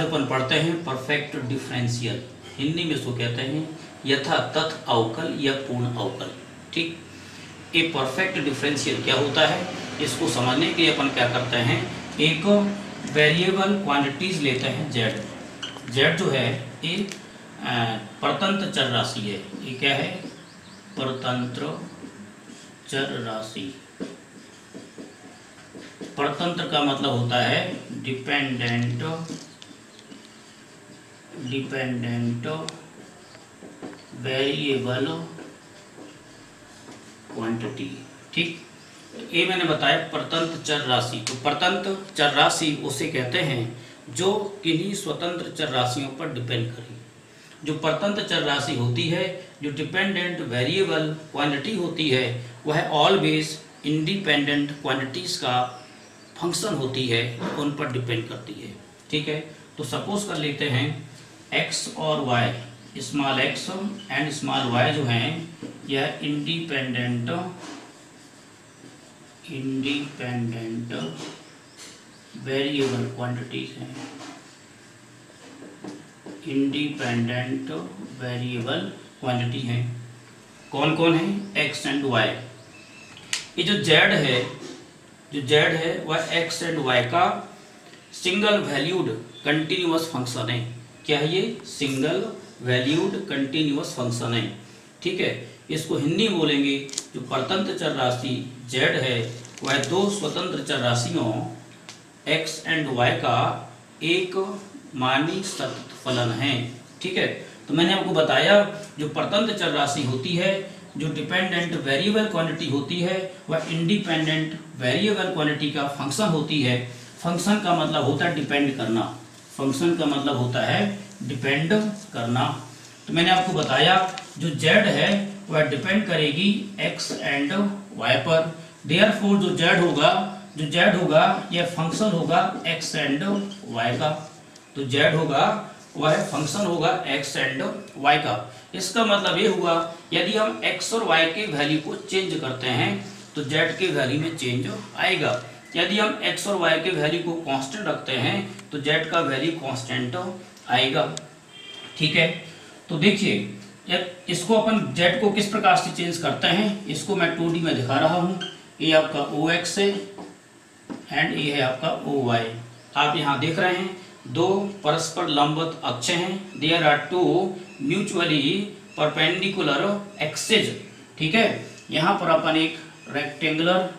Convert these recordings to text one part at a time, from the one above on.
आज अपन पढ़ते हैं परफेक्ट डिफरेंशियल। हिंदी में इसको कहते हैं यथा तथ अवकल या पूर्ण अवकल। ठीक, ये परफेक्ट डिफरेंशियल क्या होता है, इसको समझने के लिए अपन क्या करते हैं, एक वेरिएबल क्वांटिटीज लेते हैं जेड। जेड जो है ये परतंत्र चर राशि है। ये क्या है, परतंत्र चर राशि। परतंत्र का मतलब होता है डिपेंडेंट वेरिएबल क्वांटिटी। ठीक, ये मैंने बताया परतंत्र चर राशि। तो परतंत्र चर राशि उसे कहते हैं जो किन्हीं स्वतंत्र चर राशियों पर डिपेंड करे। जो परतंत्र चर राशि होती है, जो डिपेंडेंट वेरिएबल क्वांटिटी होती है, वह ऑलवेज इंडिपेंडेंट क्वांटिटीज का फंक्शन होती है, उन पर डिपेंड करती है। ठीक है, तो सपोज कर लेते हैं x और y, small x and small y जो हैं यह इंडिपेंडेंट वेरिएबल क्वांटिटीज हैं। इंडिपेंडेंट वेरिएबल क्वांटिटी हैं। कौन कौन है, x एंड y। ये जो z है वह x एंड y का सिंगल वैल्यूड कंटिन्यूअस फंक्शन है। क्या है ये, सिंगल वैल्यूड कंटिन्यूअस फंक्शन है। ठीक है, इसको हिंदी में बोलेंगे जो परतंत्र चर राशि z है वह दो स्वतंत्र चर राशियों x एंड y का एक मानी सतत फलन है। ठीक है, तो मैंने आपको बताया जो परतंत्र चर राशि होती है, जो डिपेंडेंट वेरिएबल क्वांटिटी होती है, वह इंडिपेंडेंट वेरिएबल क्वांटिटी का फंक्शन होती है। फंक्शन का मतलब होता है डिपेंड करना। फंक्शन का मतलब होता है डिपेंड करना। तो मैंने आपको बताया जो z है वह डिपेंड करेगी x एंड y पर। देयरफॉर जो z होगा यह फंक्शन होगा x एंड y का। तो z होगा वह फंक्शन होगा x एंड y का। इसका मतलब ये हुआ यदि हम x और y के वैल्यू को चेंज करते हैं तो z के वैल्यू में चेंज आएगा। यदि हम x और y के वैल्यू को कांस्टेंट रखते हैं तो z का वैल्यू कांस्टेंट आएगा। ठीक है, तो देखिए इसको अपन z को किस प्रकार से चेंज करते हैं, इसको मैं 2D में दिखा रहा हूँ। ये आपका OX है एंड ये है आपका OY। आप यहाँ देख रहे हैं दो परस्पर लंबवत अक्ष हैं। There are two mutually perpendicular axes. ठीक है, यहाँ पर अपन एक रेक्टेंगुलर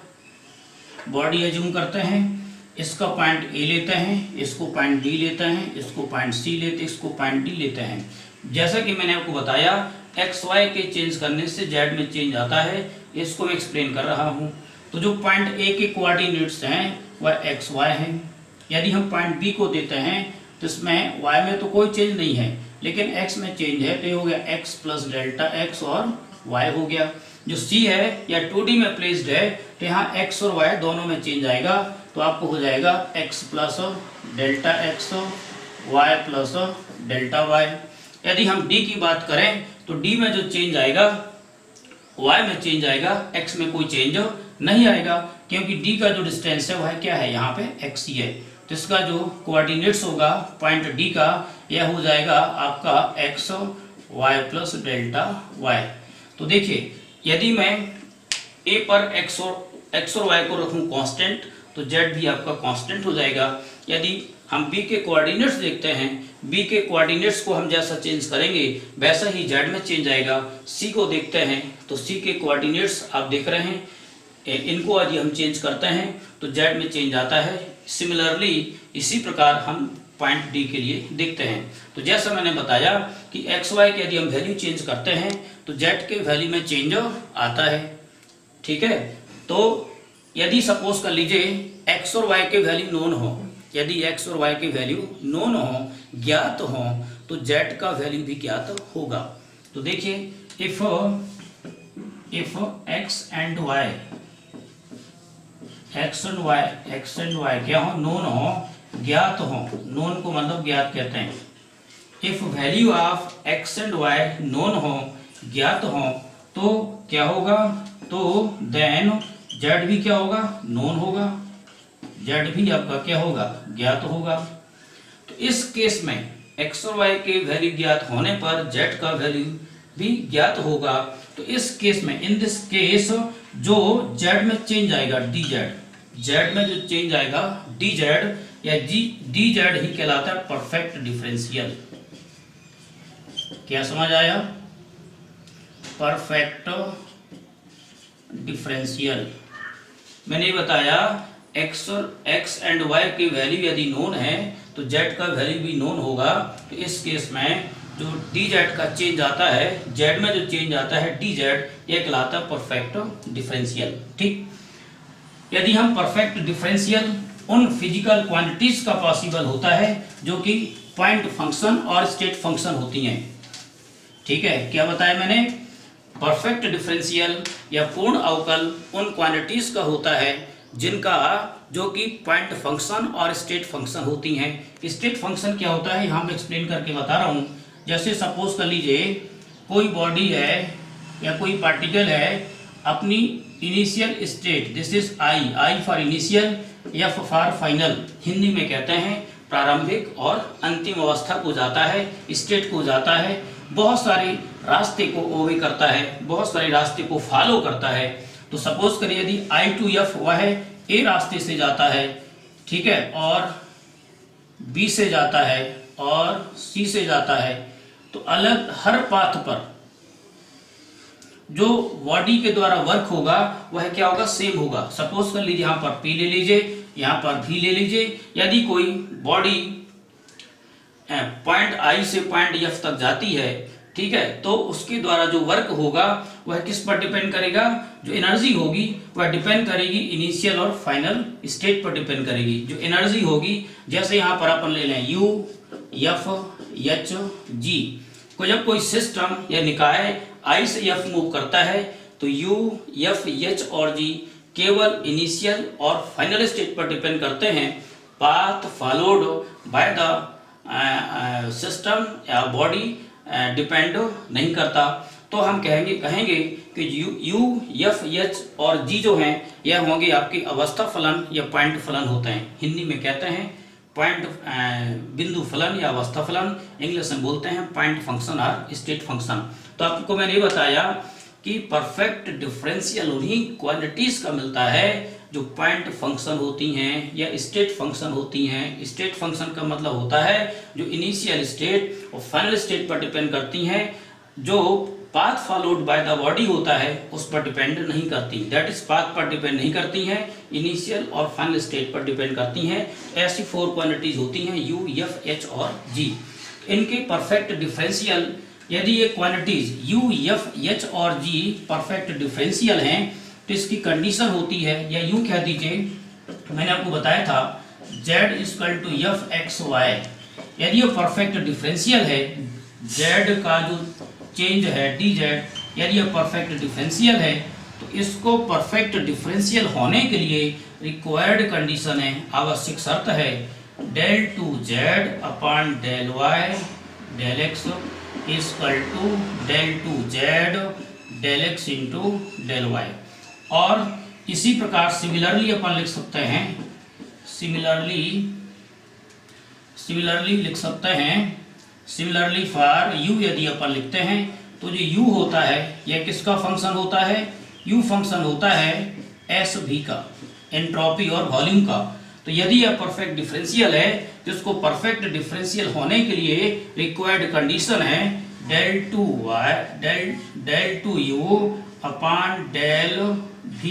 बॉडी एज्यूम करते हैं। इसका पॉइंट A लेते हैं, इसको पॉइंट D लेते हैं, इसको पॉइंट C लेते हैं, इसको पॉइंट D लेते हैं। जैसा कि मैंने आपको बताया एक्स वाई के चेंज करने से जेड में चेंज आता है, इसको मैं एक्सप्लेन कर रहा हूँ। तो जो पॉइंट A के कोऑर्डिनेट्स हैं वह एक्स वाई हैं। यदि हम पॉइंट B को देते हैं तो इसमें y में तो कोई चेंज नहीं है, लेकिन x में चेंज है, तो ये हो गया x प्लस डेल्टा x और y हो गया। जो C है या 2D में प्लेस्ड है तो यहाँ x और y दोनों में चेंज आएगा, तो आपको हो जाएगा x plus delta x y plus delta y। यदि हम D की बात करें तो D में जो चेंज आएगा y में चेंज आएगा, x में कोई चेंज नहीं आएगा, क्योंकि D का जो डिस्टेंस है वह क्या है, यहाँ पे x ही है। तो इसका जो कोऑर्डिनेट्स होगा पॉइंट D का यह हो जाएगा आपका x y plus delta y। तो देखिए यदि मैं A पर x और y को रखूं कांस्टेंट तो z भी आपका कांस्टेंट हो जाएगा। यदि हम B के कोऑर्डिनेट्स देखते हैं, B के कोऑर्डिनेट्स को हम जैसा चेंज करेंगे वैसा ही z में चेंज आएगा। C को देखते हैं तो C के कोऑर्डिनेट्स आप देख रहे हैं, इनको यदि हम चेंज करते हैं तो z में चेंज आता है। सिमिलरली इसी प्रकार हम पॉइंट D के लिए देखते हैं। तो जैसा मैंने बताया कि एक्स वाई के यदि हम वैल्यू चेंज करते हैं तो z के वैल्यू में चेंज आता है। ठीक है, तो यदि सपोज कर लीजिए x और y के वैल्यू नोन हो, यदि x और y के वैल्यू नोन हो, ज्ञात हो, तो z का वैल्यू भी ज्ञात होगा। तो देखिए इफ x एंड y क्या हो, नोन हो, ज्ञात हो। नोन को मतलब ज्ञात कहते हैं। If value of x and y known हो, ज्ञात हो, तो क्या होगा, तो देन z भी क्या होगा, नोन होगा, z भी आपका क्या होगा, ज्ञात होगा। तो इस केस में एक्स और वाई के वैल्यू ज्ञात होने पर जेड का वैल्यू भी ज्ञात होगा। तो इस केस में, इन दिस केस, जो जेड में चेंज आएगा डी जेड, जेड में जो चेंज आएगा डी जेड या डी जेड ही कहलाता है परफेक्ट डिफरेंशियल। क्या समझ आया? Perfect differential. मैंने ये बताया एक्स एंड वाई की वैल्यू यदि नोन है तो जेड का वैल्यू भी नोन होगा। तो इस केस में जो डी जेड का चेंज आता है, जेड में जो चेंज आता है डी जेड, ये कहलाता है परफेक्ट डिफरेंशियल। ठीक, यदि हम परफेक्ट डिफरेंशियल उन फिजिकल क्वांटिटीज का पॉसिबल होता है जो कि पॉइंट फंक्शन और स्टेट फंक्शन होती हैं। ठीक है, क्या बताया मैंने? परफेक्ट डिफरेंशियल या पूर्ण अवकल उन क्वांटिटीज का होता है जिनका, जो कि पॉइंट फंक्शन और स्टेट फंक्शन होती हैं। स्टेट फंक्शन क्या होता है यहाँ मैं एक्सप्लेन करके बता रहा हूँ। जैसे सपोज कर लीजिए कोई बॉडी है या कोई पार्टिकल है, अपनी initial state, this is I for initial, F for final, Hindi में कहते हैं प्रारंभिक और अंतिम अवस्था को जाता है, स्टेट को जाता है, बहुत सारे रास्ते को ओवे करता है, बहुत सारे रास्ते को फॉलो करता है। तो सपोज करिए यदि आई टू एफ वह ए रास्ते से जाता है, ठीक है, और बी से जाता है और सी से जाता है, तो अलग हर पाथ पर जो बॉडी के द्वारा वर्क होगा वह क्या होगा? सेम होगा। सपोज कर लीजिए यहाँ पर पी ले लीजिए, यहाँ पर भी ले लीजिए। यदि कोई बॉडी पॉइंट आई से पॉइंट एफ तक जाती है, ठीक है, तो उसके द्वारा जो वर्क होगा वह किस पर डिपेंड करेगा? जो एनर्जी होगी वह डिपेंड करेगी इनिशियल और फाइनल स्टेट पर डिपेंड करेगी। जो एनर्जी होगी, जैसे यहाँ पर अपन ले लें यू एफ एच जी, को जब कोई सिस्टम या निकाय आई से एफ मूव करता है तो यू एफ एच और जी केवल इनिशियल और फाइनल स्टेट पर डिपेंड करते हैं, path followed by the system या बॉडी डिपेंड नहीं करता। तो हम कहेंगे कि यू एफ एच और जी जो हैं यह होंगे आपके अवस्था फलन या पॉइंट फलन होते हैं। हिंदी में कहते हैं पॉइंट बिंदु फलन या अवस्था फलन, इंग्लिश में बोलते हैं पॉइंट फंक्शन और स्टेट फंक्शन। तो आपको मैंने ये बताया कि परफेक्ट डिफरेंशियल उन्हीं क्वांटिटीज का मिलता है जो पॉइंट फंक्शन होती हैं या स्टेट फंक्शन होती हैं। स्टेट फंक्शन का मतलब होता है जो इनिशियल स्टेट और फाइनल स्टेट पर डिपेंड करती हैं, जो path followed by the body होता है उस पर डिपेंड नहीं करती, दैट इज पाथ पर डिपेंड नहीं करती हैं, इनिशियल और फाइनल स्टेट पर डिपेंड करती हैं। ऐसी फोर क्वांटिटीज होती हैं यू एफ एच और जी। इनके परफेक्ट डिफरेंशियल, यदि ये क्वांटिटीज यू एफ एच और जी परफेक्ट डिफरेंशियल हैं तो इसकी कंडीशन होती है, या यूं कह दीजिए, मैंने आपको बताया था z equal to F X Y. यदि ये परफेक्ट डिफरेंशियल है, z का जो चेंज है डी जेड, यदि ये परफेक्ट डिफरेंशियल है तो इसको परफेक्ट डिफरेंशियल होने के लिए रिक्वायर्ड कंडीशन है, आवश्यक शर्त है, del two Z upon del Y del X equal to del two Z del X into del Y. और इसी प्रकार सिमिलरली अपन लिख सकते हैं, सिमिलरली लिख सकते हैं, सिमिलरली फॉर यू यदि अपन लिखते हैं तो जो यू होता है यह किसका फंक्शन होता है? यू फंक्शन होता है एस भी का, एंट्रोपी और वॉल्यूम का। तो यदि यह परफेक्ट डिफरेंशियल है तो इसको परफेक्ट डिफरेंशियल होने के लिए रिक्वायर्ड कंडीशन है del two Y del two U upon del v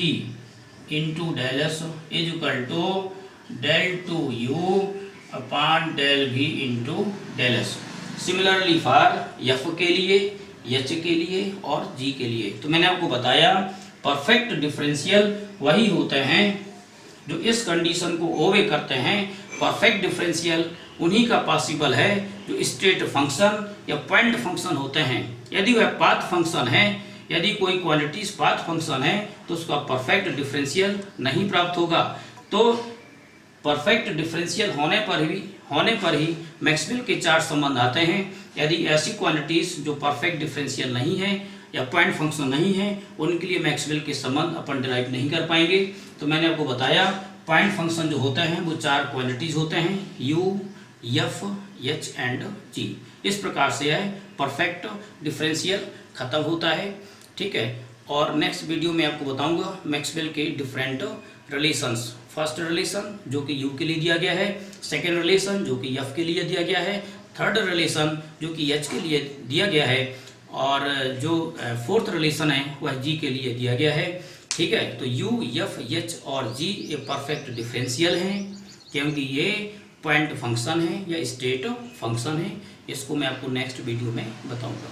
into del S is equal to del two U upon del v into del S. Similarly for F के लिए, H के लिए और जी के लिए। तो मैंने आपको बताया परफेक्ट डिफरेंशियल वही होते हैं जो इस कंडीशन को ओवे करते हैं। परफेक्ट डिफरेंशियल उन्हीं का पॉसिबल है जो स्टेट फंक्शन या पॉइंट फंक्शन होते हैं। यदि वह पाथ फंक्शन है, यदि कोई क्वांटिटीज पाथ फंक्शन है तो उसका परफेक्ट डिफरेंशियल नहीं प्राप्त होगा। तो परफेक्ट डिफरेंशियल होने पर ही मैक्सवेल के चार संबंध आते हैं। यदि ऐसी क्वांटिटीज जो परफेक्ट डिफरेंशियल नहीं है या पॉइंट फंक्शन नहीं है, उनके लिए मैक्सवेल के संबंध अपन डिराइव नहीं कर पाएंगे। तो मैंने आपको बताया पॉइंट फंक्शन जो होते हैं वो चार क्वांटिटीज होते हैं, यू एफ, एच एंड जी। इस प्रकार से यह परफेक्ट डिफरेंशियल खत्म होता है, ठीक है। और नेक्स्ट वीडियो में आपको बताऊंगा मैक्सवेल के डिफरेंट रिलेशंस। फर्स्ट रिलेशन जो कि यू के लिए दिया गया है, सेकेंड रिलेशन जो कि एफ के लिए दिया गया है, थर्ड रिलेशन जो कि एच के लिए दिया गया है, और जो फोर्थ रिलेशन है वह जी के लिए दिया गया है, ठीक है। तो यू, एफ, एच और जी ये परफेक्ट डिफरेंशियल हैं, क्योंकि ये पॉइंट फंक्शन है या स्टेट फंक्शन है। इसको मैं आपको नेक्स्ट वीडियो में बताऊंगा।